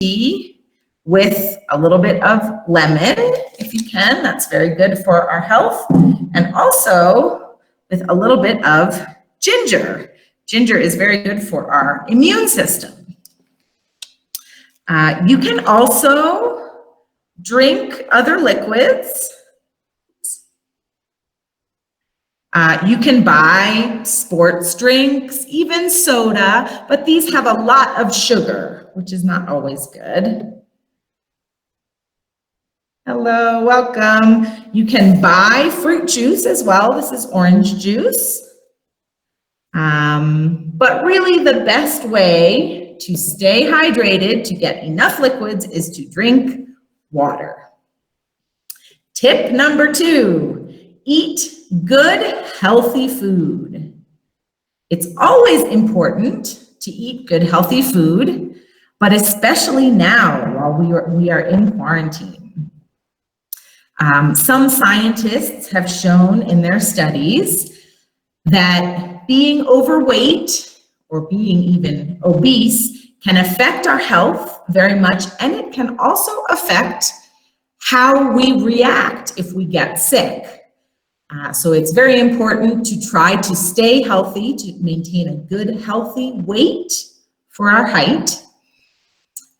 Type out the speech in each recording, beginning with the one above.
tea with a little bit of lemon, if you can. That's very good for our health. And also with a little bit of ginger. Ginger is very good for our immune system. You can also drink other liquids. You can buy sports drinks, even soda, but these have a lot of sugar, which is not always good. Hello, welcome. You can buy fruit juice as well. This is orange juice. But really the best way to stay hydrated, to get enough liquids, is to drink water. Tip number 2, eat good, healthy food. It's always important to eat good, healthy food, but especially now while we are in quarantine. Some scientists have shown in their studies that being overweight or being even obese can affect our health very much, and it can also affect how we react if we get sick. So it's very important to try to stay healthy, to maintain a good, healthy weight for our height.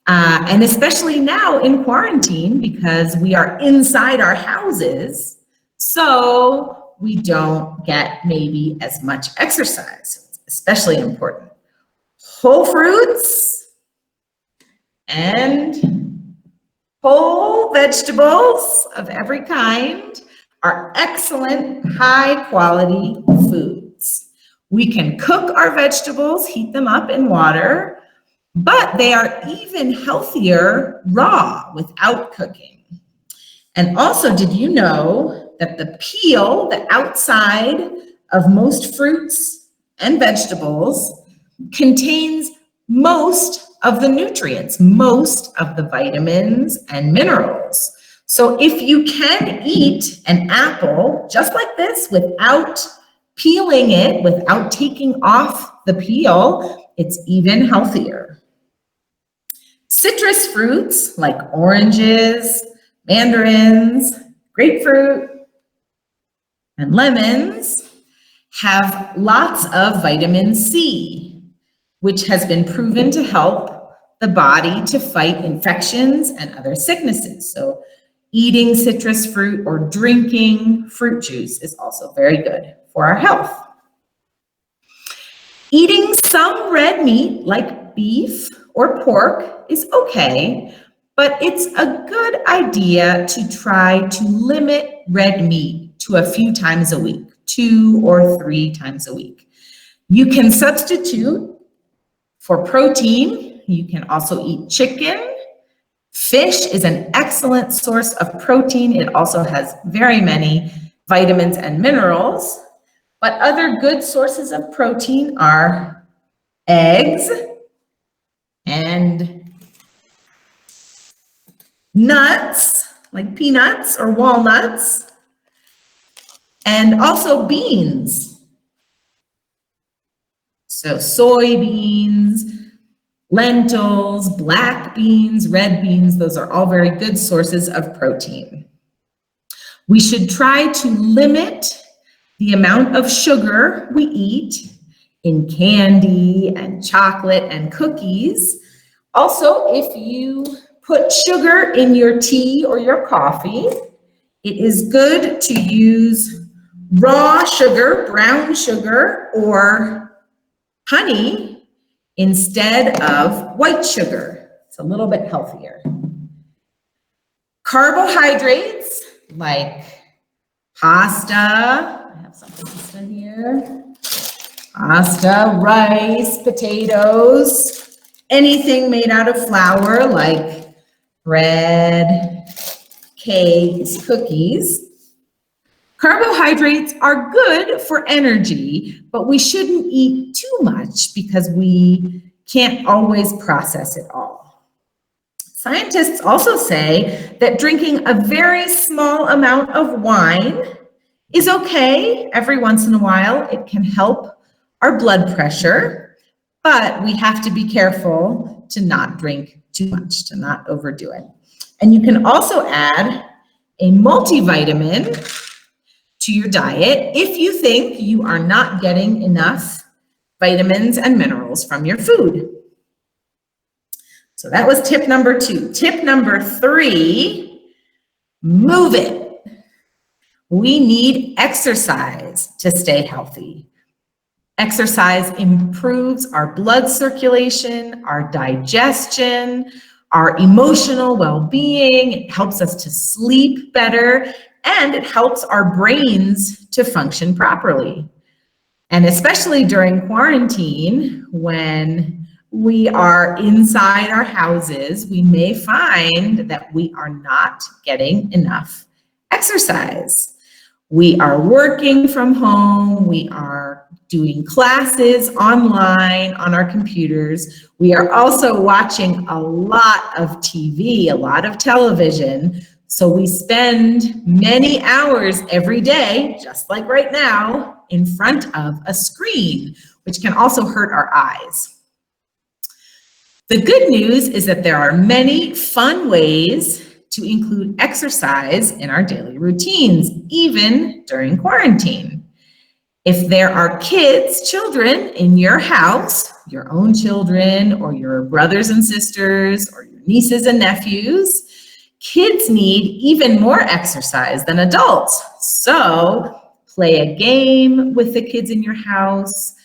And especially now in quarantine, because we are inside our houses, so we don't get maybe as much exercise. It's especially important. Whole fruits and whole vegetables of every kind are excellent, high quality foods. We can cook our vegetables, heat them up in water, but they are even healthier raw without cooking. And also, did you know that the peel, the outside of most fruits and vegetables, contains most of the nutrients, most of the vitamins and minerals? So if you can eat an apple just like this without peeling it, without taking off the peel, it's even healthier. Citrus fruits like oranges, mandarins, grapefruit, and lemons have lots of vitamin C, which has been proven to help the body to fight infections and other sicknesses. So eating citrus fruit or drinking fruit juice is also very good for our health. Eating some red meat like beef or pork is okay, but it's a good idea to try to limit red meat to a few times a week, 2 or 3 times a week. You can substitute for protein. You can also eat chicken. Fish is an excellent source of protein. It also has very many vitamins and minerals, but other good sources of protein are eggs and nuts, like peanuts or walnuts, and also beans. So soybeans, lentils, black beans, red beans, those are all very good sources of protein. We should try to limit the amount of sugar we eat in candy and chocolate and cookies. Also, if you put sugar in your tea or your coffee, it is good to use raw sugar, brown sugar, or honey instead of white sugar. It's a little bit healthier. Carbohydrates like pasta, I have something else in here, pasta, rice, potatoes, anything made out of flour like bread, cakes, cookies. Carbohydrates are good for energy, but we shouldn't eat too much because we can't always process it all. Scientists also say that drinking a very small amount of wine is okay every once in a while. It can help our blood pressure, but we have to be careful to not drink too much, to not overdo it. And you can also add a multivitamin to your diet if you think you are not getting enough vitamins and minerals from your food. So that was tip number 2. Tip number 3, move it. We need exercise to stay healthy. Exercise improves our blood circulation, our digestion, our emotional well-being. It helps us to sleep better, and it helps our brains to function properly. And especially during quarantine, when we are inside our houses, we may find that we are not getting enough exercise. We are working from home, we are doing classes online on our computers. We are also watching a lot of TV, a lot of television. So we spend many hours every day, just like right now, in front of a screen, which can also hurt our eyes. The good news is that there are many fun ways to include exercise in our daily routines, even during quarantine. If there are children in your house, your own children or your brothers and sisters or your nieces and nephews, kids need even more exercise than adults. So play a game with the kids in your house,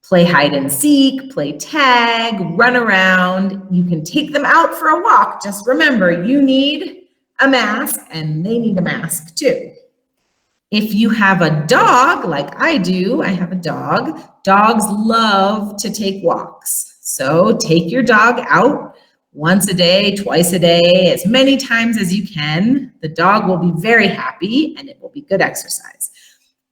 play hide and seek, play tag, run around. You can take them out for a walk. Just remember, you need a mask and they need a mask too. If you have a dog, like I do, I have a dog, dogs love to take walks. So take your dog out once a day, twice a day, as many times as you can. The dog will be very happy and it will be good exercise.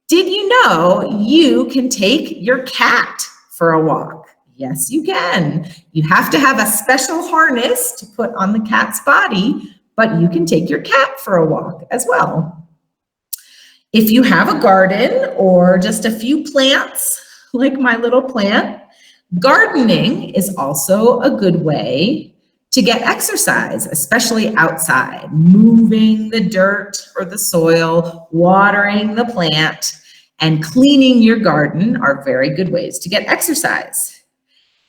Did you know you can take your cat for a walk? Yes, you can. You have to have a special harness to put on the cat's body, but you can take your cat for a walk as well. If you have a garden or just a few plants, like my little plant, gardening is also a good way to get exercise, especially outside. Moving the dirt or the soil, watering the plant, and cleaning your garden are very good ways to get exercise.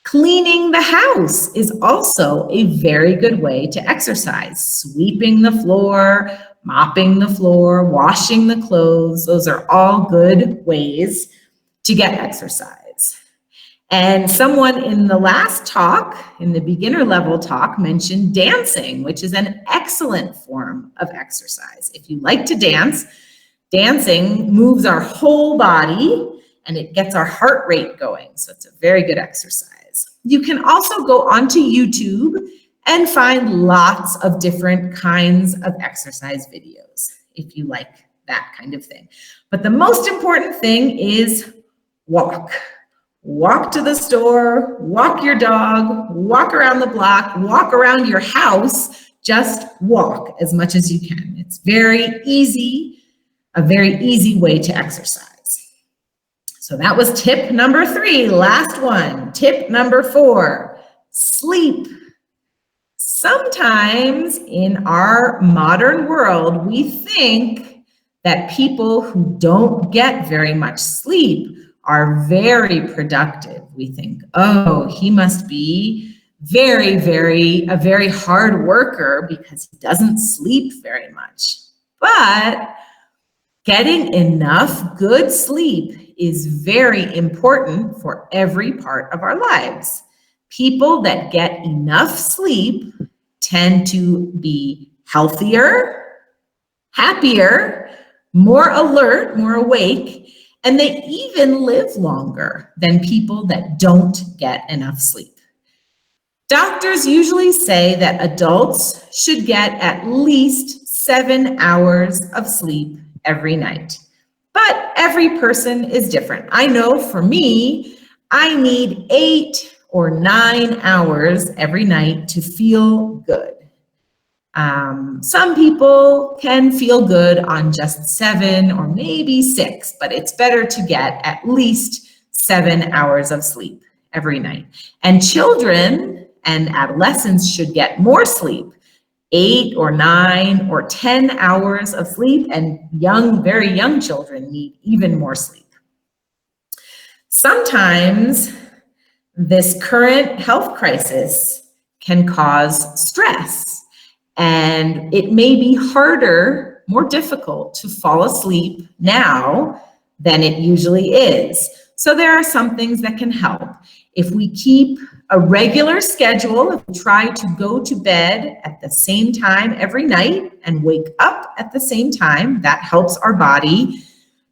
Cleaning the house is also a very good way to exercise. Sweeping the floor, mopping the floor, washing the clothes, those are all good ways to get exercise. And someone in the last talk, in the beginner level talk, mentioned dancing, which is an excellent form of exercise. If you like to dance, dancing moves our whole body and it gets our heart rate going. So it's a very good exercise. You can also go onto YouTube and find lots of different kinds of exercise videos if you like that kind of thing. But the most important thing is walk. Walk to the store, walk your dog, walk around the block, walk around your house, just walk as much as you can. It's very easy, a very easy way to exercise. So that was tip number 3, last one. Tip number 4, sleep. Sometimes in our modern world, we think that people who don't get very much sleep are very productive. We think, oh, he must be a very hard worker because he doesn't sleep very much. But getting enough good sleep is very important for every part of our lives. People that get enough sleep tend to be healthier, happier, more alert, more awake, and they even live longer than people that don't get enough sleep. Doctors usually say that adults should get at least 7 hours of sleep every night. But every person is different. I know for me, I need 8 or 9 hours every night to feel good. Some people can feel good on just 7 or maybe 6, but it's better to get at least 7 hours of sleep every night. And children and adolescents should get more sleep. 8 or 9 or 10 hours of sleep, and very young children need even more sleep. Sometimes this current health crisis can cause stress, and it may be harder, more difficult to fall asleep now than it usually is. So there are some things that can help. If we keep a regular schedule, if we try to go to bed at the same time every night and wake up at the same time, that helps our body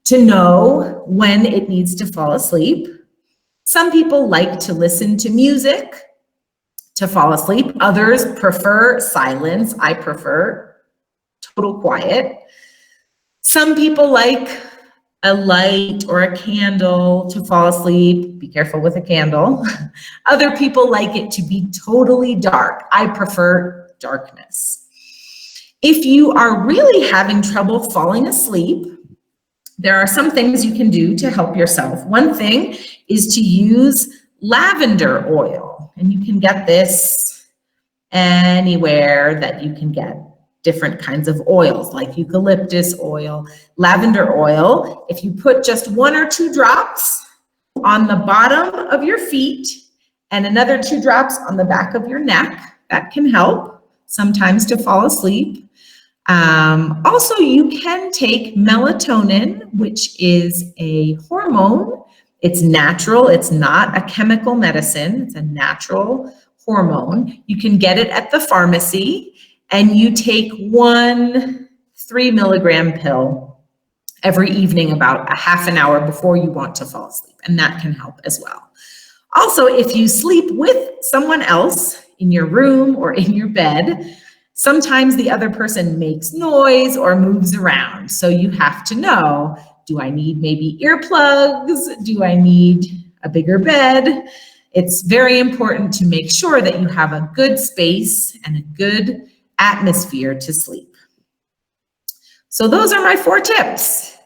to know when it needs to fall asleep. Some people like to listen to music to fall asleep. Others prefer silence. I prefer total quiet. Some people like a light or a candle to fall asleep. Be careful with a candle. Other people like it to be totally dark. I prefer darkness. If you are really having trouble falling asleep, there are some things you can do to help yourself. One thing is to use lavender oil, and you can get this anywhere that you can get different kinds of oils like eucalyptus oil, lavender oil. If you put just 1 or 2 drops on the bottom of your feet and another 2 drops on the back of your neck, that can help sometimes to fall asleep. Also, you can take melatonin, which is a hormone. It's natural. It's not a chemical medicine. It's a natural hormone. You can get it at the pharmacy, and you take 1 3-milligram pill every evening about a half an hour before you want to fall asleep, and that can help as well. Also, if you sleep with someone else in your room or in your bed, sometimes the other person makes noise or moves around. So you have to know, do I need maybe earplugs? Do I need a bigger bed? It's very important to make sure that you have a good space and a good atmosphere to sleep. So those are my 4 tips.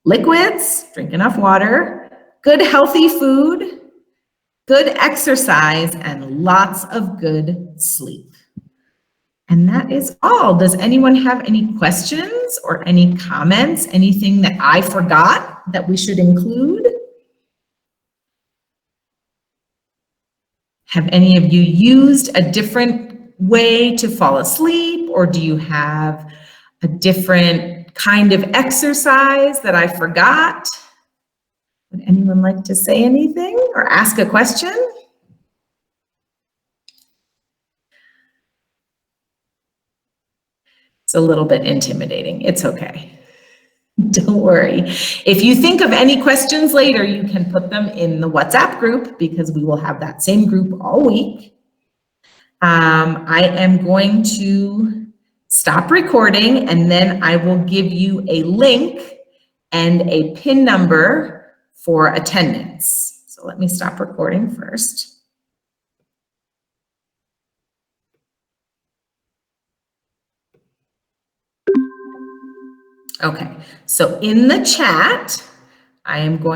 Liquids, drink enough water, good healthy food, good exercise, and lots of good sleep. And that is all. Does anyone have any questions or any comments? Anything that I forgot that we should include? Have any of you used a different way to fall asleep, or do you have a different kind of exercise that I forgot? Would anyone like to say anything or ask a question? It's a little bit intimidating. It's okay. Don't worry. If you think of any questions later, you can put them in the WhatsApp group, because we will have that same group all week. I am going to stop recording, and then I will give you a link and a PIN number for attendance. So let me stop recording first. Okay, so in the chat, I am going